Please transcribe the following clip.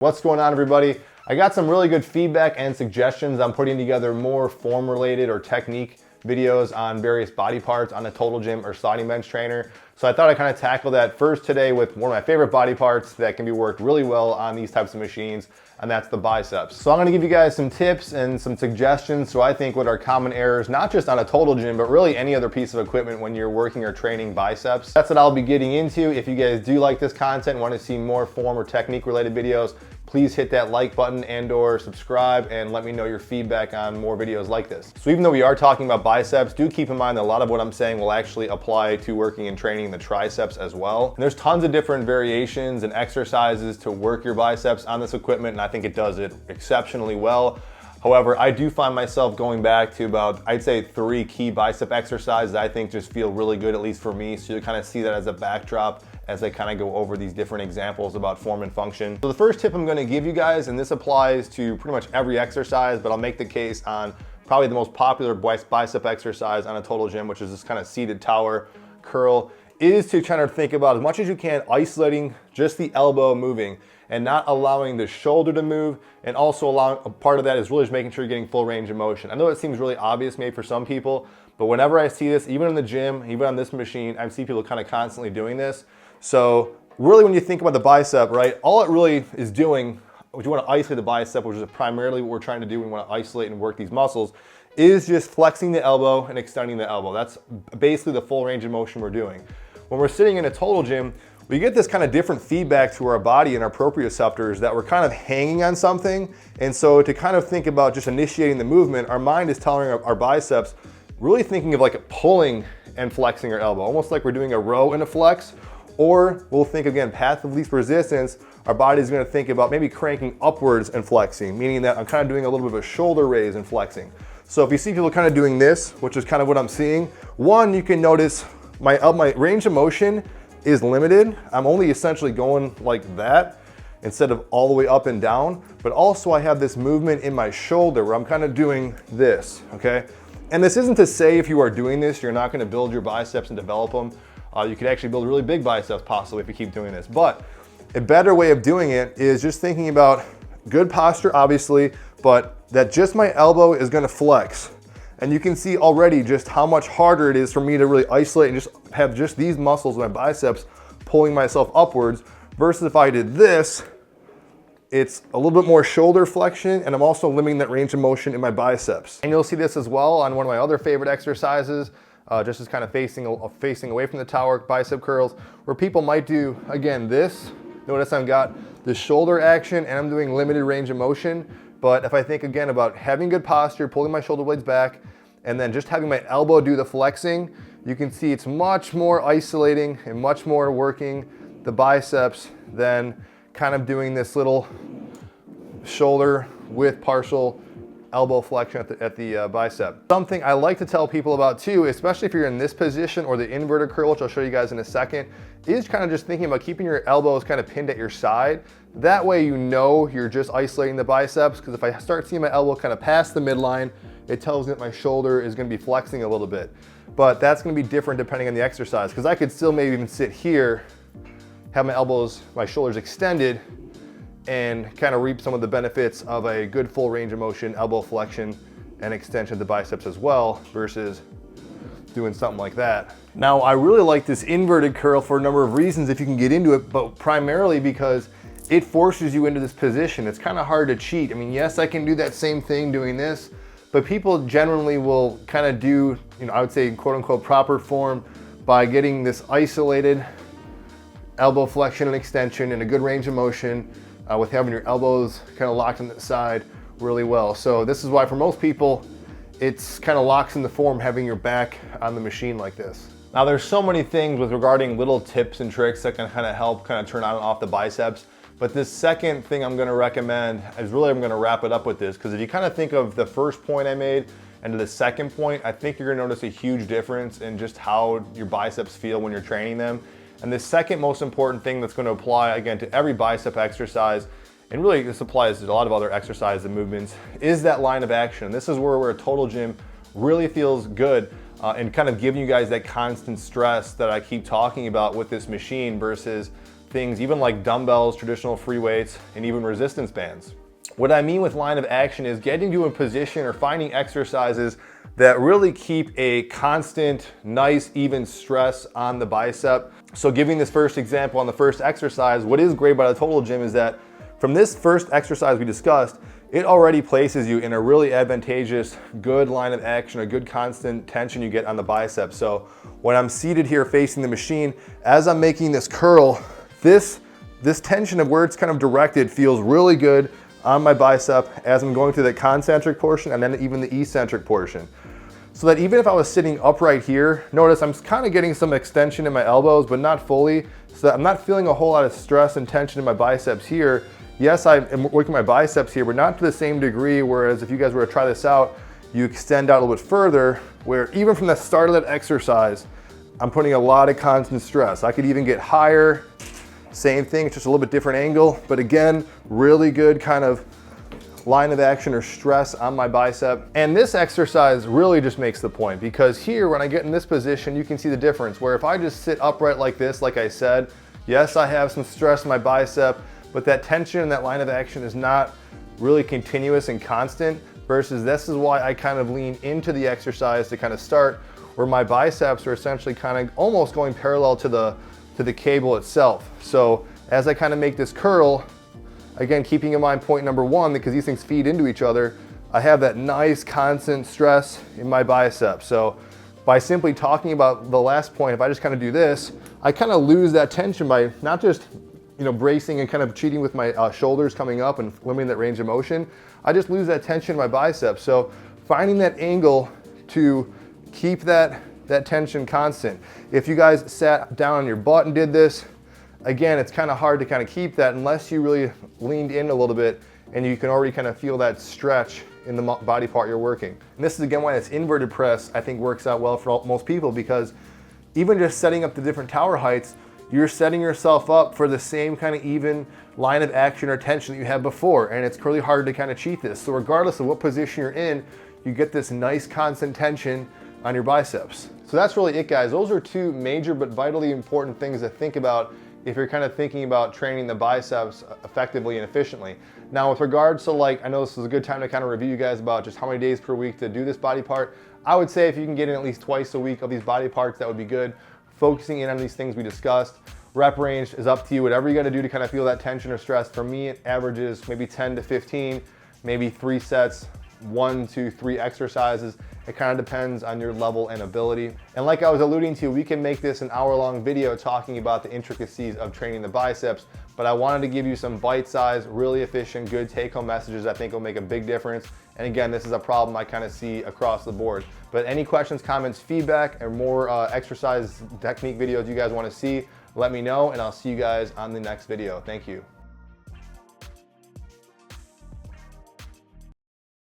What's going on, everybody? I got some really good feedback and suggestions on putting together more form related or technique videos on various body parts on a total gym or sliding bench trainer. So I thought I'd kind of tackle that first today with one of my favorite body parts that can be worked really well on these types of machines, and that's the biceps. So I'm gonna give you guys some tips and some suggestions so I think what are common errors, not just on a total gym, but really any other piece of equipment when you're working or training biceps. That's what I'll be getting into. If you guys do like this content and want to see more form or technique related videos, please hit that like button and/or subscribe and let me know your feedback on more videos like this. So even though we are talking about biceps, do keep in mind that a lot of what I'm saying will actually apply to working and training the triceps as well. And there's tons of different variations and exercises to work your biceps on this equipment, and I think it does it exceptionally well. However, I do find myself going back to about, I'd say 3 key bicep exercises that I think just feel really good, at least for me. So you kind of see that as a backdrop as I kind of go over these different examples about form and function. So the first tip I'm gonna give you guys, and this applies to pretty much every exercise, but I'll make the case on probably the most popular bicep exercise on a total gym, which is this kind of seated tower curl, is to try to think about, as much as you can, isolating just the elbow moving and not allowing the shoulder to move, and also allowing, a part of that is really just making sure you're getting full range of motion. I know it seems really obvious maybe for some people, but whenever I see this, even in the gym, even on this machine, I see people kind of constantly doing this. So really when you think about the bicep, right, all it really is doing, if you want to isolate the bicep, which is primarily what we're trying to do when we want to isolate and work these muscles, is just flexing the elbow and extending the elbow. That's basically the full range of motion we're doing. When we're sitting in a total gym, we get this kind of different feedback to our body and our proprioceptors that we're kind of hanging on something. And so to kind of think about just initiating the movement, our mind is telling our biceps, really thinking of like pulling and flexing our elbow, almost like we're doing a row and a flex. Or we'll think, again, path of least resistance, our body is gonna think about maybe cranking upwards and flexing, meaning that I'm kind of doing a little bit of a shoulder raise and flexing. So if you see people kind of doing this, which is kind of what I'm seeing, one, you can notice my range of motion is limited. I'm only essentially going like that instead of all the way up and down, but also I have this movement in my shoulder where I'm kind of doing this, okay? And this isn't to say if you are doing this, you're not gonna build your biceps and develop them. You could actually build really big biceps possibly if you keep doing this. But a better way of doing it is just thinking about good posture, obviously, but that just my elbow is gonna flex. And you can see already just how much harder it is for me to really isolate and just have just these muscles, my biceps, pulling myself upwards, versus if I did this, it's a little bit more shoulder flexion, and I'm also limiting that range of motion in my biceps. And you'll see this as well on one of my other favorite exercises, just as kind of facing away from the tower bicep curls, where people might do, again, this. Notice I've got the shoulder action and I'm doing limited range of motion. But if I think again about having good posture, pulling my shoulder blades back, and then just having my elbow do the flexing, you can see it's much more isolating and much more working the biceps than kind of doing this little shoulder with partial elbow flexion at the bicep. Something I like to tell people about too, especially if you're in this position or the inverted curl, which I'll show you guys in a second, is kind of just thinking about keeping your elbows kind of pinned at your side. That way you know you're just isolating the biceps, because if I start seeing my elbow kind of past the midline, it tells me that my shoulder is gonna be flexing a little bit. But that's gonna be different depending on the exercise, because I could still maybe even sit here, have my elbows, my shoulders extended, and kind of reap some of the benefits of a good full range of motion, elbow flexion, and extension of the biceps as well, versus doing something like that. Now, I really like this inverted curl for a number of reasons if you can get into it, but primarily because it forces you into this position. It's kind of hard to cheat. I mean, yes, I can do that same thing doing this, but people generally will kind of do, I would say, quote unquote, proper form by getting this isolated elbow flexion and extension and a good range of motion, with having your elbows kind of locked on the side really well. So this is why for most people, it's kind of locks in the form having your back on the machine like this. Now there's so many things with regarding little tips and tricks that can kind of help kind of turn on and off the biceps. But this second thing I'm gonna recommend is really, I'm gonna wrap it up with this, because if you kind of think of the first point I made and to the second point, I think you're gonna notice a huge difference in just how your biceps feel when you're training them. And the second most important thing that's going to apply, again, to every bicep exercise, and really this applies to a lot of other exercises and movements, is that line of action. This is where a total gym really feels good and kind of giving you guys that constant stress that I keep talking about with this machine, versus things, even like dumbbells, traditional free weights, and even resistance bands. What I mean with line of action is getting to a position or finding exercises that really keep a constant, nice, even stress on the bicep. So giving this first example on the first exercise, what is great about a total gym is that from this first exercise we discussed, it already places you in a really advantageous, good line of action, a good constant tension you get on the bicep. So when I'm seated here facing the machine, as I'm making this curl, this tension of where it's kind of directed feels really good on my bicep as I'm going through the concentric portion and then even the eccentric portion. So that even if I was sitting upright here, notice I'm kind of getting some extension in my elbows, but not fully, so that I'm not feeling a whole lot of stress and tension in my biceps here. Yes, I am working my biceps here, but not to the same degree, whereas if you guys were to try this out, you extend out a little bit further, where even from the start of that exercise, I'm putting a lot of constant stress. I could even get higher, same thing, it's just a little bit different angle, but again, really good kind of line of action or stress on my bicep. And this exercise really just makes the point, because here, when I get in this position, you can see the difference, where if I just sit upright like this, like I said, yes, I have some stress in my bicep, but that tension and that line of action is not really continuous and constant, versus this is why I kind of lean into the exercise to kind of start, where my biceps are essentially kind of almost going parallel to the cable itself. So as I kind of make this curl, again, keeping in mind point number one, because these things feed into each other, I have that nice constant stress in my bicep. So by simply talking about the last point, if I just kind of do this, I kind of lose that tension by not just bracing and kind of cheating with my shoulders coming up and limiting that range of motion. I just lose that tension in my biceps. So finding that angle to keep that tension constant. If you guys sat down on your butt and did this, again, it's kind of hard to kind of keep that unless you really leaned in a little bit and you can already kind of feel that stretch in the body part you're working. And this is again why this inverted press I think works out well for most people, because even just setting up the different tower heights, you're setting yourself up for the same kind of even line of action or tension that you had before, and it's really hard to kind of cheat this. So regardless of what position you're in, you get this nice constant tension on your biceps. So that's really it, guys. Those are two major but vitally important things to think about if you're kind of thinking about training the biceps effectively and efficiently. Now with regards to I know this is a good time to kind of review you guys about just how many days per week to do this body part. I would say if you can get in at least twice a week of these body parts, that would be good. Focusing in on these things we discussed. Rep range is up to you, whatever you gotta do to kind of feel that tension or stress. For me, it averages maybe 10 to 15, maybe 3 sets, 1 to 3 exercises. It kind of depends on your level and ability. And like I was alluding to, we can make this an hour-long video talking about the intricacies of training the biceps, but I wanted to give you some bite-sized, really efficient, good take-home messages I think will make a big difference. And again, this is a problem I kind of see across the board. But any questions, comments, feedback, and more exercise technique videos you guys want to see, let me know, and I'll see you guys on the next video. Thank you.